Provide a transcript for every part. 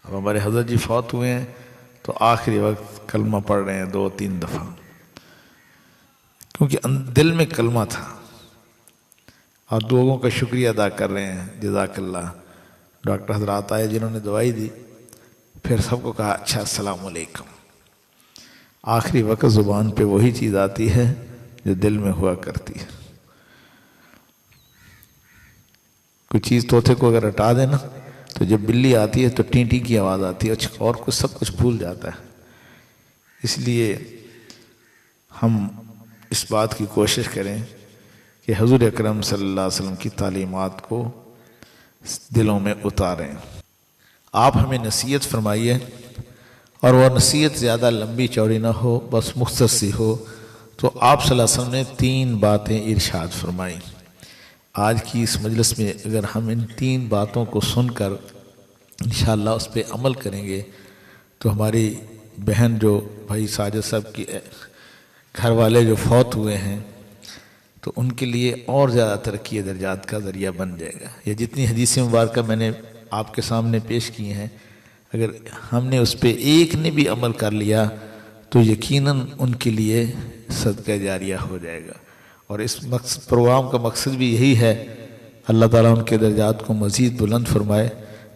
اب ہمارے حضرت جی فوت ہوئے ہیں تو آخری وقت کلمہ پڑھ رہے ہیں 2-3 دفعہ، کیونکہ دل میں کلمہ تھا، اور لوگوں کا شکریہ ادا کر رہے ہیں، جزاک اللہ۔ ڈاکٹر حضرات آئے جنہوں نے دوائی دی، پھر سب کو کہا اچھا السلام علیکم۔ آخری وقت زبان پہ وہی چیز آتی ہے جو دل میں ہوا کرتی ہے۔ کوئی چیز طوطے کو اگر ہٹا دینا تو جب بلی آتی ہے تو ٹینٹی کی آواز آتی ہے، اور کچھ سب کچھ بھول جاتا ہے۔ اس لیے ہم اس بات کی کوشش کریں کہ حضور اکرم صلی اللہ علیہ وسلم کی تعلیمات کو دلوں میں اتاریں۔ آپ ہمیں نصیحت فرمائیے، اور وہ نصیحت زیادہ لمبی چوڑی نہ ہو، بس مختصر سی ہو۔ تو آپ صلی اللہ علیہ وسلم نے 3 باتیں ارشاد فرمائیں۔ آج کی اس مجلس میں اگر ہم ان 3 باتوں کو سن کر انشاءاللہ اس پہ عمل کریں گے تو ہماری بہن جو بھائی ساجد صاحب کی گھر والے جو فوت ہوئے ہیں تو ان کے لیے اور زیادہ ترقی درجات کا ذریعہ بن جائے گا۔ یہ جتنی حدیث مبارکہ میں نے آپ کے سامنے پیش کی ہیں، اگر ہم نے اس پہ ایک نے بھی عمل کر لیا تو یقیناً ان کے لیے صدقہ جاریہ ہو جائے گا۔ اور اس پروگرام کا مقصد بھی یہی ہے، اللہ تعالیٰ ان کے درجات کو مزید بلند فرمائے۔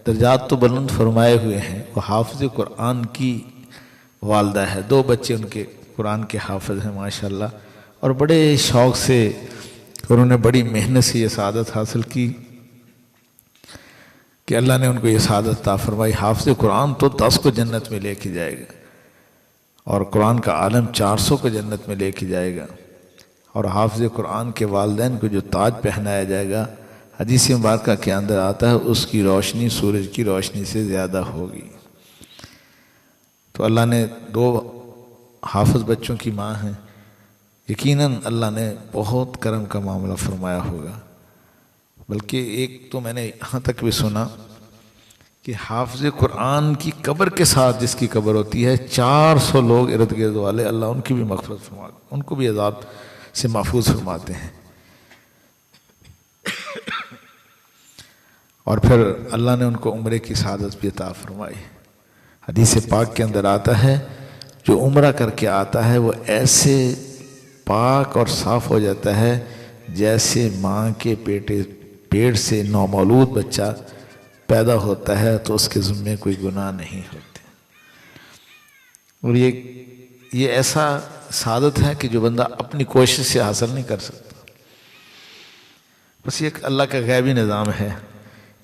درجات تو بلند فرمائے ہوئے ہیں، وہ حافظ قرآن کی والدہ ہے، 2 بچے ان کے قرآن کے حافظ ہیں ماشاءاللہ، اور بڑے شوق سے انہوں نے بڑی محنت سے یہ سعادت حاصل کی کہ اللہ نے ان کو یہ سعادت عطا فرمائی۔ حافظ قرآن تو 10 کو جنت میں لے کے جائے گا، اور قرآن کا عالم 400 کو جنت میں لے کے جائے گا، اور حافظ قرآن کے والدین کو جو تاج پہنایا جائے گا، حدیث مبارکہ کے اندر آتا ہے اس کی روشنی سورج کی روشنی سے زیادہ ہوگی۔ تو اللہ نے 2 حافظ بچوں کی ماں ہیں، یقیناً اللہ نے بہت کرم کا معاملہ فرمایا ہوگا۔ بلکہ ایک تو میں نے یہاں تک بھی سنا کہ حافظ قرآن کی قبر کے ساتھ جس کی قبر ہوتی ہے 400 لوگ ارد گرد والے، اللہ ان کی بھی مغفرت فرماتے ہیں، ان کو بھی عذاب سے محفوظ فرماتے ہیں۔ اور پھر اللہ نے ان کو عمرے کی سعادت بھی عطا فرمائی۔ حدیث پاک کے اندر آتا ہے جو عمرہ کر کے آتا ہے وہ ایسے پاک اور صاف ہو جاتا ہے جیسے ماں کے پیٹ سے نومولود بچہ پیدا ہوتا ہے تو اس کے ذمے کوئی گناہ نہیں ہوتے۔ اور یہ ایسا سعادت ہے کہ جو بندہ اپنی کوشش سے حاصل نہیں کر سکتا، بس یہ ایک اللہ کا غیبی نظام ہے،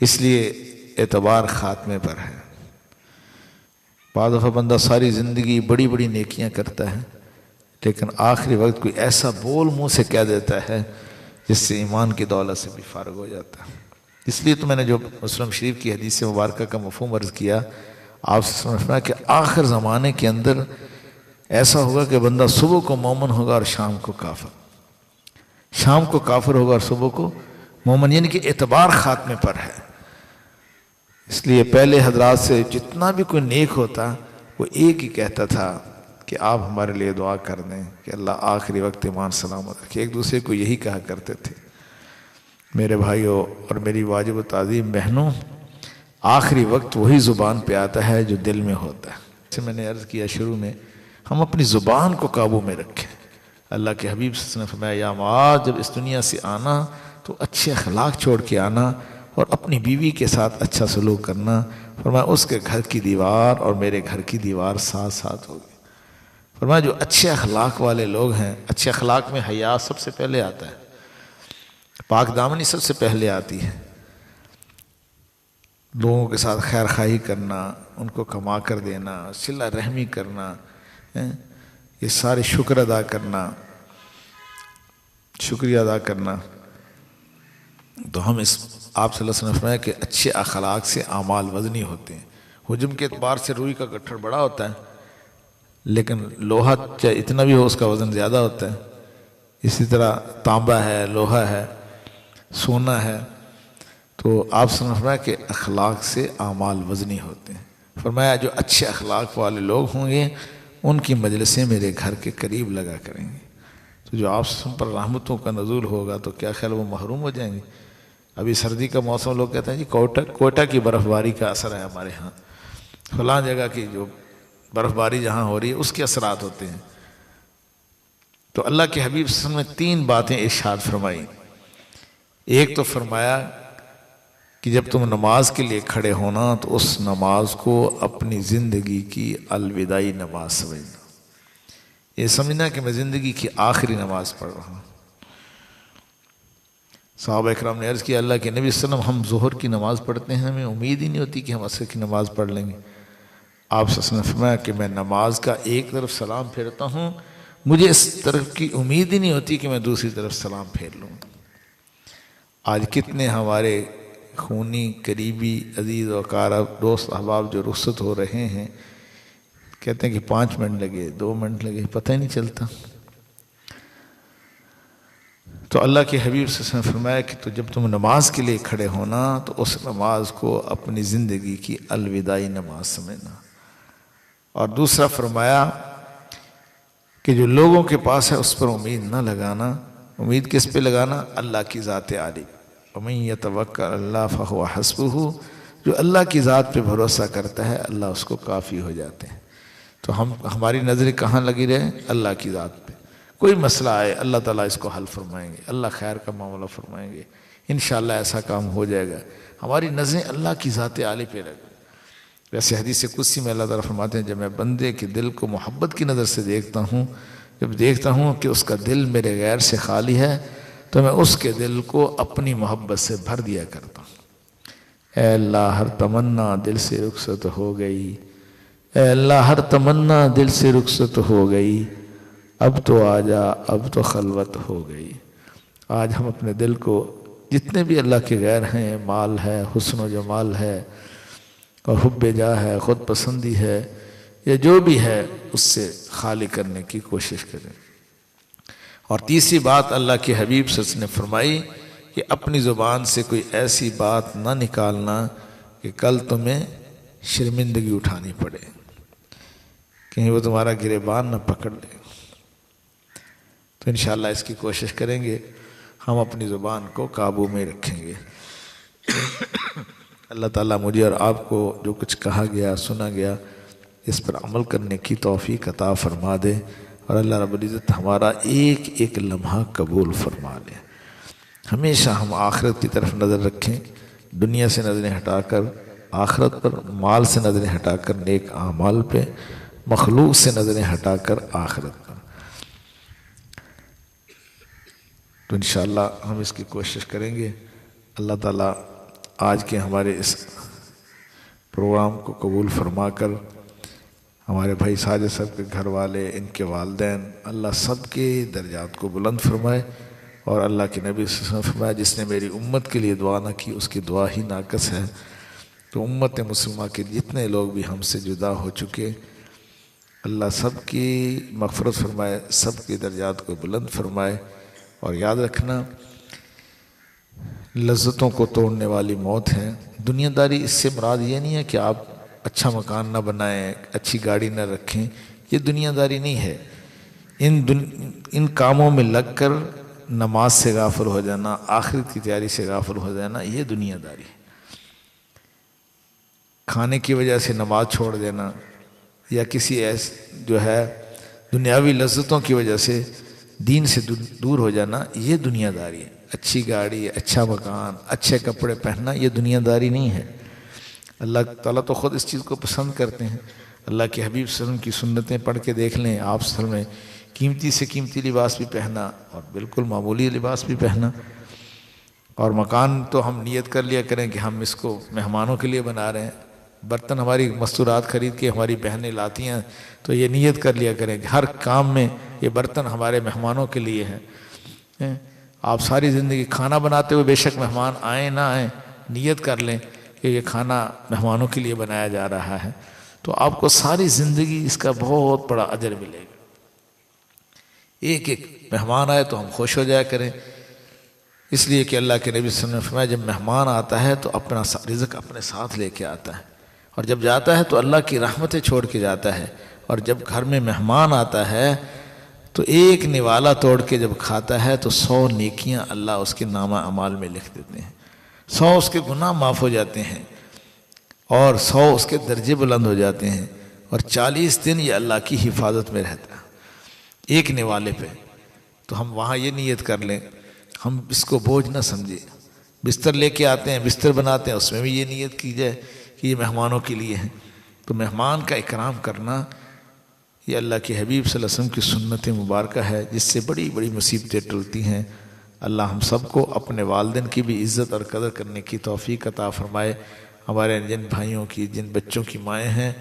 اس لیے اعتبار خاتمے پر ہے۔ بعض دفعہ بندہ ساری زندگی بڑی بڑی نیکیاں کرتا ہے، لیکن آخری وقت کوئی ایسا بول منہ سے کہہ دیتا ہے جس سے ایمان کی دولت سے بھی فارغ ہو جاتا ہے۔ اس لیے تو میں نے جو مسلم شریف کی حدیث مبارکہ کا مفہوم عرض کیا، آپ سے سمجھنا کہ آخر زمانے کے اندر ایسا ہوگا کہ بندہ صبح کو مومن ہوگا اور شام کو کافر، شام کو کافر ہوگا اور صبح کو مومن، یعنی کہ اعتبار خاتمے پر ہے۔ اس لیے پہلے حضرات سے جتنا بھی کوئی نیک ہوتا وہ ایک ہی کہتا تھا کہ آپ ہمارے لیے دعا کر دیں کہ اللہ آخری وقت ایمان سلامت رکھے۔ ایک دوسرے کو یہی کہا کرتے تھے۔ میرے بھائیوں اور میری واجب و تعظیم بہنوں، آخری وقت وہی زبان پہ آتا ہے جو دل میں ہوتا ہے۔ جیسے میں نے عرض کیا شروع میں، ہم اپنی زبان کو قابو میں رکھیں۔ اللہ کے حبیب صلی اللہ علیہ وسلم نے فرمایا یا معاذ، جب اس دنیا سے آنا تو اچھے اخلاق چھوڑ کے آنا اور اپنی بیوی کے ساتھ اچھا سلوک کرنا۔ فرمایا اس کے گھر کی دیوار اور میرے گھر کی دیوار ساتھ ساتھ ہوگی۔ فرمایا جو اچھے اخلاق والے لوگ ہیں، اچھے اخلاق میں حیا سب سے پہلے آتا ہے، پاک دامنی سب سے پہلے آتی ہے، لوگوں کے ساتھ خیر خواہی کرنا، ان کو کما کر دینا، صلہ رحمی کرنا، یہ سارے شکر ادا کرنا، شکریہ ادا کرنا۔ تو ہم اس آپ صلی اللہ علیہ وسلم نے فرمایا کہ اچھے اخلاق سے اعمال وزنی ہوتے ہیں۔ حجم کے اعتبار سے روئی کا گٹھڑ بڑا ہوتا ہے، لیکن لوہا چاہے اتنا بھی ہو اس کا وزن زیادہ ہوتا ہے۔ اسی طرح تانبا ہے، لوہا ہے، سونا ہے۔ تو آپ صلی اللہ علیہ وسلم نے فرمایا کہ اخلاق سے اعمال وزنی ہوتے ہیں۔ فرمایا جو اچھے اخلاق والے لوگ ہوں گے ان کی مجلسیں میرے گھر کے قریب لگا کریں گے۔ تو جو آپ پر رحمتوں کا نزول ہوگا تو کیا خیال وہ محروم ہو جائیں گے؟ ابھی سردی کا موسم، لوگ کہتے ہیں جی کوئٹہ کی برف باری کا اثر ہے ہمارے ہاں، فلاں جگہ کی جو برف باری جہاں ہو رہی ہے اس کے اثرات ہوتے ہیں۔ تو اللہ کے حبیب صلی اللہ علیہ وسلم نے 3 باتیں ارشاد فرمائی۔ ایک تو فرمایا کہ جب تم نماز کے لیے کھڑے ہونا تو اس نماز کو اپنی زندگی کی الوداعی نماز سمجھنا، یہ سمجھنا کہ میں زندگی کی آخری نماز پڑھ رہا ہوں۔ صحابہ اکرام نے عرض کیا اللہ کے نبی صلی اللہ علیہ وسلم ہم ظہر کی نماز پڑھتے ہیں، ہمیں امید ہی نہیں ہوتی کہ ہم عصر کی نماز پڑھ لیں گے۔ آپ صلی اللہ علیہ وسلم نے فرمایا کہ میں نماز کا ایک طرف سلام پھیرتا ہوں، مجھے اس طرف کی امید ہی نہیں ہوتی کہ میں دوسری طرف سلام پھیر لوں۔ آج کتنے ہمارے خونی قریبی عزیز و اقارب دوست احباب جو رخصت ہو رہے ہیں، کہتے ہیں کہ 5 منٹ لگے 2 منٹ لگے، پتہ ہی نہیں چلتا۔ تو اللہ کے حبیب صلی اللہ علیہ وسلم نے فرمایا کہ تو جب تم نماز کے لیے کھڑے ہونا تو اس نماز کو اپنی زندگی کی الوداعی نماز سمجھنا۔ اور دوسرا فرمایا کہ جو لوگوں کے پاس ہے اس پر امید نہ لگانا، امید کس پہ لگانا؟ اللہ کی ذات عالی۔ وَمَن يَتَوَكَّلْ عَلَى اللَّهِ فَهُوَ حَسْبُهُ، جو اللہ کی ذات پہ بھروسہ کرتا ہے اللہ اس کو کافی ہو جاتے ہیں۔ تو ہماری نظریں کہاں لگی رہے؟ اللہ کی ذات پہ۔ کوئی مسئلہ آئے اللہ تعالیٰ اس کو حل فرمائیں گے، اللہ خیر کا معاملہ فرمائیں گے، انشاءاللہ ایسا کام ہو جائے گا۔ ہماری نظریں اللہ کی ذات عالی پہ رہے۔ ویسے حدیث قدسی میں اللہ تعالیٰ فرماتے ہیں جب میں بندے کے دل کو محبت کی نظر سے دیکھتا ہوں، جب دیکھتا ہوں کہ اس کا دل میرے غیر سے خالی ہے تو میں اس کے دل کو اپنی محبت سے بھر دیا کرتا ہوں۔ اے اللہ ہر تمنا دل سے رخصت ہو گئی، اے اللہ ہر تمنا دل سے رخصت ہو گئی، اب تو آجا اب تو خلوت ہو گئی۔ آج ہم اپنے دل کو جتنے بھی اللہ کے غیر ہیں، مال ہے، حسن و جمال ہے اور حب جاہ ہے، خود پسندی ہے، یا جو بھی ہے اس سے خالی کرنے کی کوشش کریں۔ اور تیسری بات اللہ کے حبیب صلی اللہ علیہ وسلم نے فرمائی کہ اپنی زبان سے کوئی ایسی بات نہ نکالنا کہ کل تمہیں شرمندگی اٹھانی پڑے، کہیں وہ تمہارا گریبان نہ پکڑ لے۔ تو انشاءاللہ اس کی کوشش کریں گے، ہم اپنی زبان کو قابو میں رکھیں گے۔ اللہ تعالیٰ مجھے اور آپ کو جو کچھ کہا گیا سنا گیا اس پر عمل کرنے کی توفیق عطا فرما دے، اور اللہ رب العزت ہمارا ایک ایک لمحہ قبول فرما لے۔ ہمیشہ ہم آخرت کی طرف نظر رکھیں، دنیا سے نظریں ہٹا کر آخرت پر، مال سے نظریں ہٹا کر نیک اعمال پہ، مخلوق سے نظریں ہٹا کر آخرت پر۔ تو انشاءاللہ ہم اس کی کوشش کریں گے۔ اللہ تعالیٰ آج کے ہمارے اس پروگرام کو قبول فرما کر ہمارے بھائی ساجد صاحب کے گھر والے، ان کے والدین، اللہ سب کے درجات کو بلند فرمائے، اور اللہ کے نبی صلی اللہ علیہ وسلم فرمایا جس نے میری امت کے لیے دعا نہ کی اس کی دعا ہی ناقص ہے۔ تو امت مسلمہ کے جتنے لوگ بھی ہم سے جدا ہو چکے، اللہ سب کی مغفرت فرمائے، سب کے درجات کو بلند فرمائے۔ اور یاد رکھنا لذتوں کو توڑنے والی موت ہے۔ دنیا داری اس سے مراد یہ نہیں ہے کہ آپ اچھا مکان نہ بنائیں، اچھی گاڑی نہ رکھیں، یہ دنیا داری نہیں ہے۔ ان کاموں میں لگ کر نماز سے غافل ہو جانا، آخرت کی تیاری سے غافل ہو جانا، یہ دنیا داری ہے۔ کھانے کی وجہ سے نماز چھوڑ دینا، یا کسی جو ہے دنیاوی لذتوں کی وجہ سے دین سے دور ہو جانا، یہ دنیا داری ہے۔ اچھی گاڑی، اچھا مکان، اچھے کپڑے پہننا، یہ دنیا داری نہیں ہے۔ اللہ تعالیٰ تو خود اس چیز کو پسند کرتے ہیں۔ اللہ کے حبیب صلی اللہ علیہ وسلم کی سنتیں پڑھ کے دیکھ لیں، آپ صلی اللہ علیہ وسلم نے قیمتی سے قیمتی لباس بھی پہنا اور بالکل معمولی لباس بھی پہنا۔ اور مکان تو ہم نیت کر لیا کریں کہ ہم اس کو مہمانوں کے لیے بنا رہے ہیں۔ برتن ہماری مستورات خرید کے ہماری بہنیں لاتی ہیں تو یہ نیت کر لیا کریں کہ ہر کام میں یہ برتن ہمارے مہمانوں کے لیے ہیں۔ آپ ساری زندگی کھانا بناتے ہوئے بے شک مہمان آئیں نہ آئیں، نیت کر لیں کہ یہ کھانا مہمانوں کے لیے بنایا جا رہا ہے، تو آپ کو ساری زندگی اس کا بہت بڑا اجر ملے گا۔ ایک ایک مہمان آئے تو ہم خوش ہو جایا کریں، اس لیے کہ اللہ کے نبی صلی اللہ علیہ وسلم نے فرمایا جب مہمان آتا ہے تو اپنا رزق اپنے ساتھ لے کے آتا ہے، اور جب جاتا ہے تو اللہ کی رحمتیں چھوڑ کے جاتا ہے۔ اور جب گھر میں مہمان آتا ہے تو ایک نوالا توڑ کے جب کھاتا ہے تو 100 نیکیاں اللہ اس کے نامہ اعمال میں لکھ دیتے ہیں، 100 اس کے گناہ معاف ہو جاتے ہیں۔ اور 100 اس کے درجے بلند ہو جاتے ہیں، اور 40 دن یہ اللہ کی حفاظت میں رہتا ہے ایک نوالے پہ۔ تو ہم وہاں یہ نیت کر لیں، ہم اس کو بوجھ نہ سمجھیں۔ بستر لے کے آتے ہیں، بستر بناتے ہیں، اس میں بھی یہ نیت کی جائے کہ یہ مہمانوں کے لیے ہیں۔ تو مہمان کا اکرام کرنا یہ اللہ کے حبیب صلی اللہ علیہ وسلم کی سنت مبارکہ ہے، جس سے بڑی بڑی مصیبتیں ٹلتی ہیں۔ اللہ ہم سب کو اپنے والدین کی بھی عزت اور قدر کرنے کی توفیق عطا فرمائے۔ ہمارے جن بھائیوں کی، جن بچوں کی مائیں ہیں،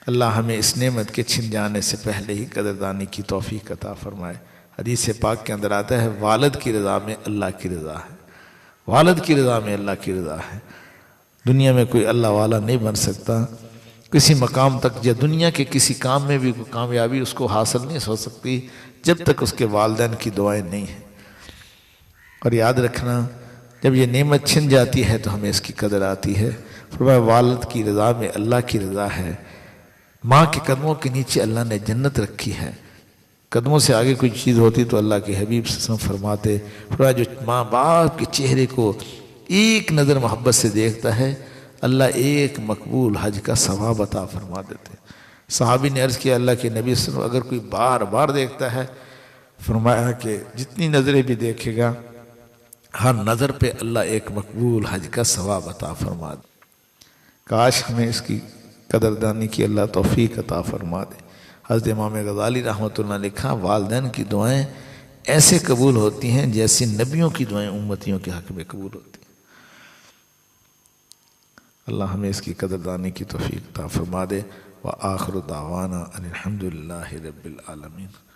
اللہ ہمیں اس نعمت کے چھن جانے سے پہلے ہی قدردانی کی توفیق عطا فرمائے۔ حدیث پاک کے اندر آتا ہے، والد کی رضا میں اللہ کی رضا ہے، والد کی رضا میں اللہ کی رضا ہے۔ دنیا میں کوئی اللہ والا نہیں بن سکتا، کسی مقام تک یا دنیا کے کسی کام میں بھی کوئی کامیابی اس کو حاصل نہیں ہو سکتی جب تک اس کے والدین کی دعائیں نہیں ہیں۔ اور یاد رکھنا، جب یہ نعمت چھن جاتی ہے تو ہمیں اس کی قدر آتی ہے۔ فرمایا والد کی رضا میں اللہ کی رضا ہے۔ ماں کے قدموں کے نیچے اللہ نے جنت رکھی ہے۔ قدموں سے آگے کوئی چیز ہوتی تو اللہ کے حبیب صلی اللہ علیہ وسلم فرماتے، فرمایا جو ماں باپ کے چہرے کو ایک نظر محبت سے دیکھتا ہے، اللہ ایک مقبول حج کا ثواب عطا فرما دیتے۔ صحابی نے عرض کیا، اللہ کے نبی صلی اللہ علیہ وسلم اگر کوئی بار بار دیکھتا ہے، فرمایا کہ جتنی نظریں بھی دیکھے گا، ہر نظر پہ اللہ ایک مقبول حج کا ثواب عطا فرما دے۔ کاش ہمیں اس کی قدردانی کی اللہ توفیق عطا فرما دے۔ حضرت امام غزالی رحمۃ اللہ نے لکھا، والدین کی دعائیں ایسے قبول ہوتی ہیں جیسے نبیوں کی دعائیں امتیوں کے حق میں قبول ہوتی ہیں۔ اللہ ہمیں اس کی قدردانی کی توفیق عطا فرما دے۔ وآخر دعوانا ان الحمد للہ رب العالمین۔